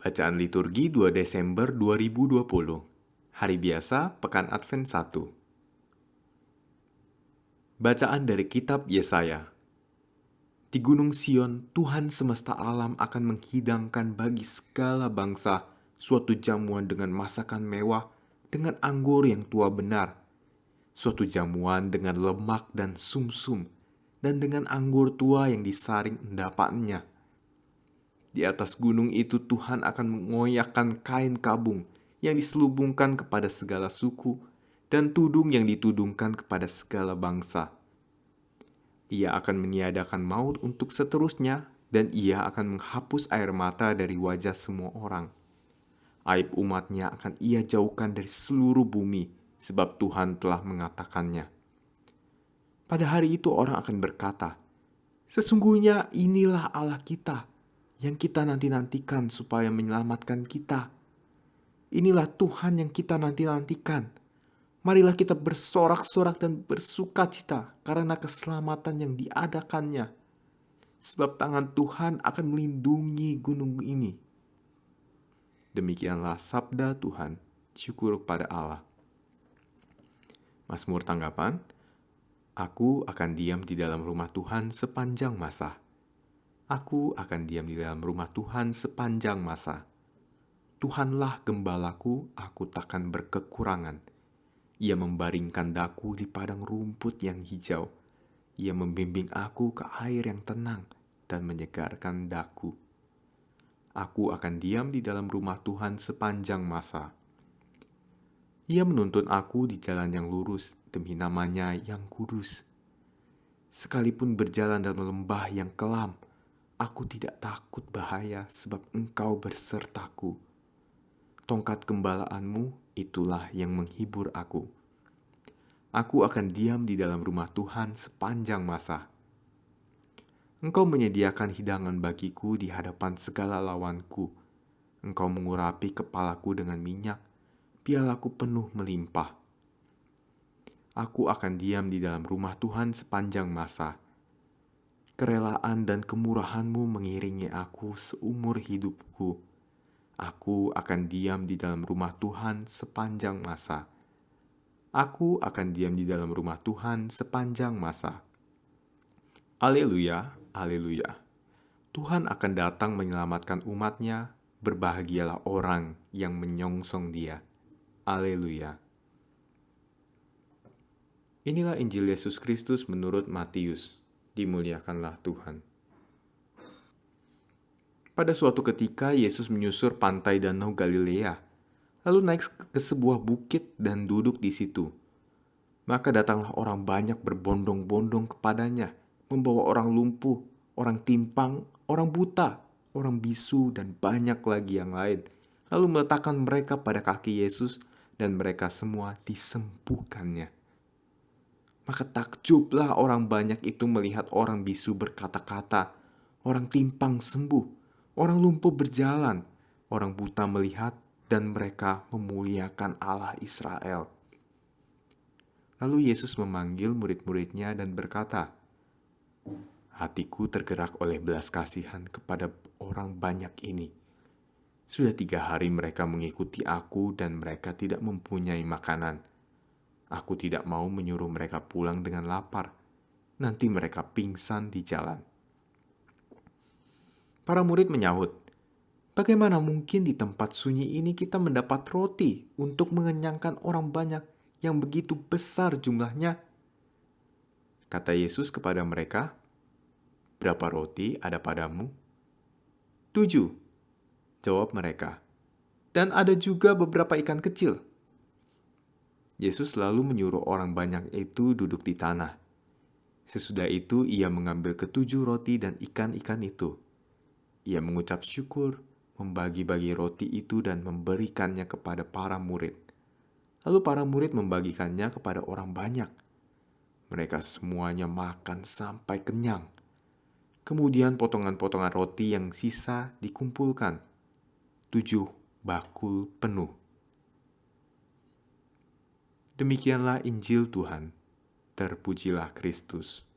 Bacaan liturgi 2 Desember 2020. Hari biasa, Pekan Advent 1. Bacaan dari kitab Yesaya. Di Gunung Sion, Tuhan semesta alam akan menghidangkan bagi segala bangsa suatu jamuan dengan masakan mewah, dengan anggur yang tua benar, suatu jamuan dengan lemak dan sumsum, dan dengan anggur tua yang disaring endapannya. Di atas gunung itu Tuhan akan mengoyakkan kain kabung yang diselubungkan kepada segala suku dan tudung yang ditudungkan kepada segala bangsa. Ia akan meniadakan maut untuk seterusnya dan ia akan menghapus air mata dari wajah semua orang. Aib umatnya akan ia jauhkan dari seluruh bumi sebab Tuhan telah mengatakannya. Pada hari itu orang akan berkata, "Sesungguhnya inilah Allah kita, yang kita nanti-nantikan supaya menyelamatkan kita. Inilah Tuhan yang kita nanti-nantikan. Marilah kita bersorak-sorak dan bersukacita karena keselamatan yang diadakannya. Sebab tangan Tuhan akan melindungi gunung ini." Demikianlah sabda Tuhan. Syukur kepada Allah. Mazmur tanggapan, aku akan diam di dalam rumah Tuhan sepanjang masa. Aku akan diam di dalam rumah Tuhan sepanjang masa. Tuhanlah gembalaku, aku takkan berkekurangan. Ia membaringkan daku di padang rumput yang hijau. Ia membimbing aku ke air yang tenang dan menyegarkan daku. Aku akan diam di dalam rumah Tuhan sepanjang masa. Ia menuntun aku di jalan yang lurus demi namanya yang kudus. Sekalipun berjalan dalam lembah yang kelam, aku tidak takut bahaya sebab Engkau bersertaku. Tongkat gembalaanmu itulah yang menghibur aku. Aku akan diam di dalam rumah Tuhan sepanjang masa. Engkau menyediakan hidangan bagiku di hadapan segala lawanku. Engkau mengurapi kepalaku dengan minyak, pialaku penuh melimpah. Aku akan diam di dalam rumah Tuhan sepanjang masa. Kerelaan dan kemurahan-Mu mengiringi aku seumur hidupku. Aku akan diam di dalam rumah Tuhan sepanjang masa. Aku akan diam di dalam rumah Tuhan sepanjang masa. Haleluya, haleluya. Tuhan akan datang menyelamatkan umat-Nya. Berbahagialah orang yang menyongsong Dia. Haleluya. Inilah Injil Yesus Kristus menurut Matius. Dimuliakanlah Tuhan. Pada suatu ketika Yesus menyusur pantai Danau Galilea, lalu naik ke sebuah bukit dan duduk di situ. Maka datanglah orang banyak berbondong-bondong kepadanya, membawa orang lumpuh, orang timpang, orang buta, orang bisu, dan banyak lagi yang lain. Lalu meletakkan mereka pada kaki Yesus, dan mereka semua disembuhkannya. Maka takjublah orang banyak itu melihat orang bisu berkata-kata, orang timpang sembuh, orang lumpuh berjalan, orang buta melihat, dan mereka memuliakan Allah Israel. Lalu Yesus memanggil murid-muridnya dan berkata, "Hatiku tergerak oleh belas kasihan kepada orang banyak ini. Sudah 3 hari mereka mengikuti aku dan mereka tidak mempunyai makanan. Aku tidak mau menyuruh mereka pulang dengan lapar. Nanti mereka pingsan di jalan." Para murid menyahut, "Bagaimana mungkin di tempat sunyi ini kita mendapat roti untuk mengenyangkan orang banyak yang begitu besar jumlahnya?" Kata Yesus kepada mereka, "Berapa roti ada padamu?" "7," jawab mereka. "Dan ada juga beberapa ikan kecil." Yesus lalu menyuruh orang banyak itu duduk di tanah. Sesudah itu ia mengambil ke7 roti dan ikan-ikan itu. Ia mengucap syukur, membagi-bagi roti itu dan memberikannya kepada para murid. Lalu para murid membagikannya kepada orang banyak. Mereka semuanya makan sampai kenyang. Kemudian potongan-potongan roti yang sisa dikumpulkan, 7 bakul penuh. Demikianlah Injil Tuhan. Terpujilah Kristus.